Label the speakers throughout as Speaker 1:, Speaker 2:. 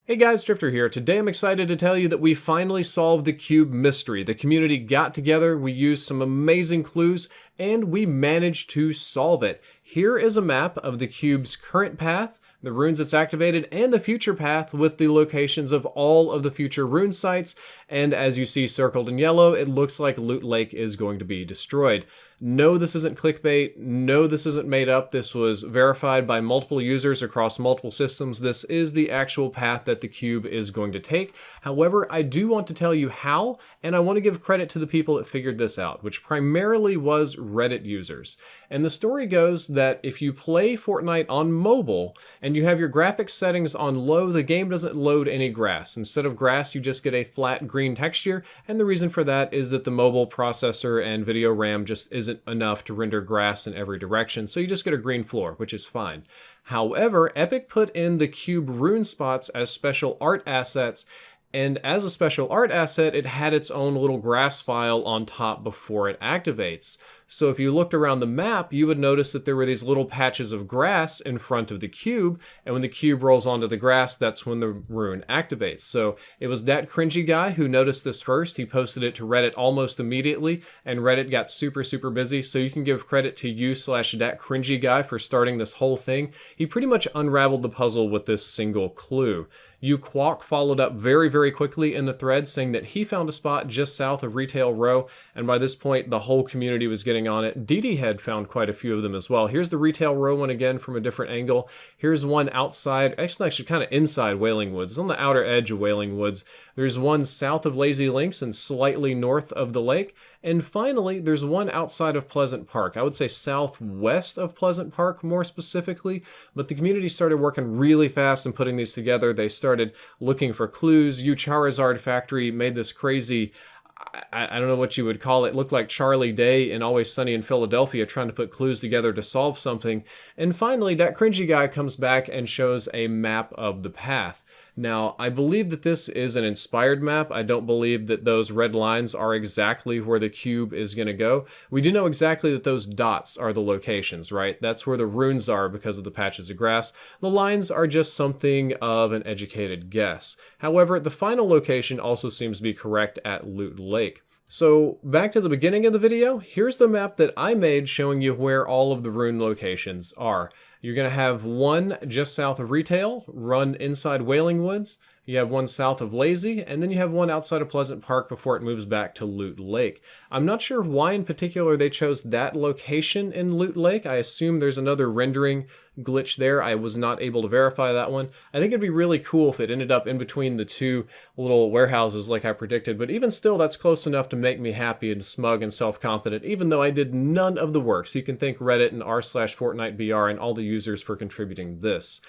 Speaker 1: Hey guys, Drifter here. Today I'm excited to tell you that we finally solved the cube mystery. The community got together, we used some amazing clues, and we managed to solve it. Here is a map of the cube's current path, the runes it's activated, and the future path with the locations of all of the future rune sites. And as you see circled in yellow, it looks like Loot Lake is going to be destroyed. No, this isn't clickbait. No, this isn't made up. This was verified by multiple users across multiple systems. This is the actual path that the cube is going to take. However, I do want to tell you how, and I want to give credit to the people that figured this out, which primarily was Reddit users. And the story goes that if you play Fortnite on mobile and you have your graphics settings on low, the game doesn't load any grass. Instead of grass, you just get a flat green texture, and the reason for that is that the mobile processor and video RAM just isn't enough to render grass in every direction, so you just get a green floor, which is fine. However, Epic put in the cube rune spots as special art assets, and as a special art asset, it had its own little grass file on top before it activates. So if you looked around the map, you would notice that there were these little patches of grass in front of the cube, and when the cube rolls onto the grass, that's when the rune activates. So it was that cringy guy who noticed this first. He posted it to Reddit almost immediately, and Reddit got super busy, so you can give credit to you/that cringy guy for starting this whole thing. He pretty much unraveled the puzzle with this single clue. Quack followed up very quickly in the thread saying that he found a spot just south of Retail Row, and by this point the whole community was getting on it. DD had found quite a few of them as well. Here's the Retail Row one again from a different angle. Here's one outside, actually kind of inside Wailing Woods. It's on the outer edge of Wailing Woods. There's one south of Lazy Links and slightly north of the lake. And finally, there's one outside of Pleasant Park. I would say southwest of Pleasant Park more specifically, but the community started working really fast and putting these together. They started looking for clues. Charizard Factory made this crazy, I don't know what you would call it. It looked like Charlie Day in Always Sunny in Philadelphia trying to put clues together to solve something. And finally, that cringy guy comes back and shows a map of the path. Now, I believe that this is an inspired map. I don't believe that those red lines are exactly where the cube is going to go. We do know exactly that those dots are the locations, right? That's where the runes are because of the patches of grass. The lines are just something of an educated guess. However, the final location also seems to be correct at Loot Lake. So back to the beginning of the video, here's the map that I made showing you where all of the rune locations are. You're going to have one just south of Retail, run inside Wailing Woods. You have one south of Lazy, and then you have one outside of Pleasant Park before it moves back to Loot Lake. I'm not sure why in particular they chose that location in Loot Lake. I assume there's another rendering glitch there. I was not able to verify that one. I think it'd be really cool if it ended up in between the two little warehouses like I predicted, but even still, that's close enough to make me happy and smug and self-confident, even though I did none of the work. So you can thank Reddit and r/FortniteBR and all the users for contributing this.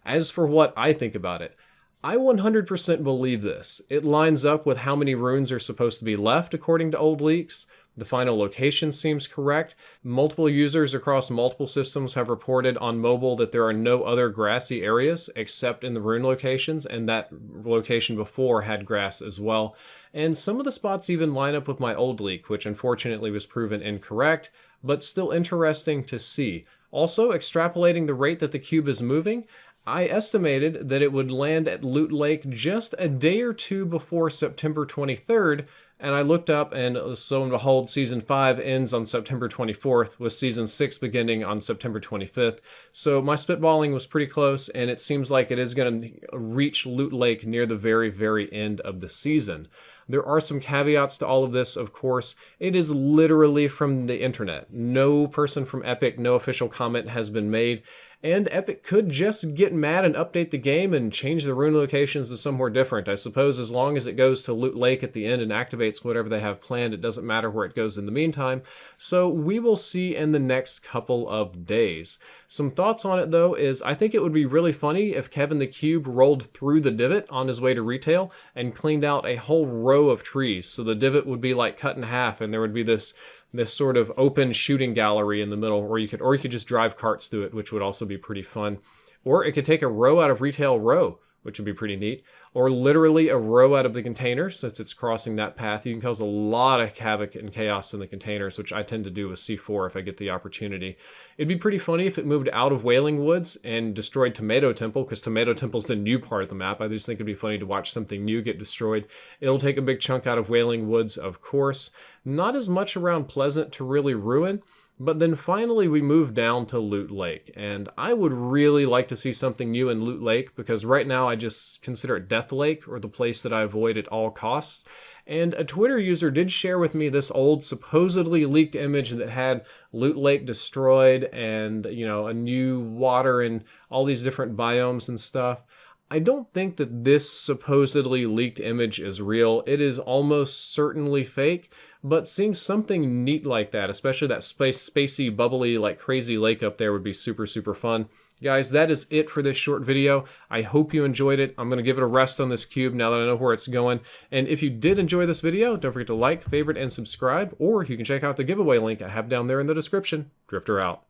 Speaker 1: As for what I think about it, I 100% believe this. It lines up with how many runes are supposed to be left according to old leaks. The final location seems correct. Multiple users across multiple systems have reported on mobile that there are no other grassy areas except in the rune locations, and that location before had grass as well. And some of the spots even line up with my old leak, which unfortunately was proven incorrect, but still interesting to see. Also, extrapolating the rate that the cube is moving, I estimated that it would land at Loot Lake just a day or two before September 23rd, and I looked up, and so and behold, Season 5 ends on September 24th, with Season 6 beginning on September 25th. So my spitballing was pretty close, and it seems like it is going to reach Loot Lake near the very end of the season. There are some caveats to all of this, of course. It is literally from the internet. No person from Epic, no official comment has been made. And Epic could just get mad and update the game and change the rune locations to somewhere different. I suppose as long as it goes to Loot Lake at the end and activates whatever they have planned, it doesn't matter where it goes in the meantime. So we will see in the next couple of days. Some thoughts on it though is I think it would be really funny if Kevin the Cube rolled through the divot on his way to Retail and cleaned out a whole row of trees. So the divot would be like cut in half and there would be this sort of open shooting gallery in the middle, or you could just drive carts through it, which would also be pretty fun. Or it could take a row out of Retail Row. which would be pretty neat, or literally a row out of the container since it's crossing that path. You can cause a lot of havoc and chaos in the containers, which I tend to do with C4 if I get the opportunity. It'd be pretty funny if it moved out of Wailing Woods and destroyed Tomato Temple, because Tomato Temple's the new part of the map. I just think it'd be funny to watch something new get destroyed. It'll take a big chunk out of Wailing Woods, of course. Not as much around Pleasant to really ruin. But then finally we move down to Loot Lake, and I would really like to see something new in Loot Lake, because right now I just consider it Death Lake, or the place that I avoid at all costs. And a Twitter user did share with me this old supposedly leaked image that had Loot Lake destroyed and, you know, a new water and all these different biomes and stuff. I don't think that this supposedly leaked image is real. It is almost certainly fake, but seeing something neat like that, especially that spacey, bubbly, like crazy lake up there would be super, super fun. Guys, that is it for this short video. I hope you enjoyed it. I'm going to give it a rest on this cube now that I know where it's going. And if you did enjoy this video, don't forget to like, favorite, and subscribe, or you can check out the giveaway link I have down there in the description. Drifter out.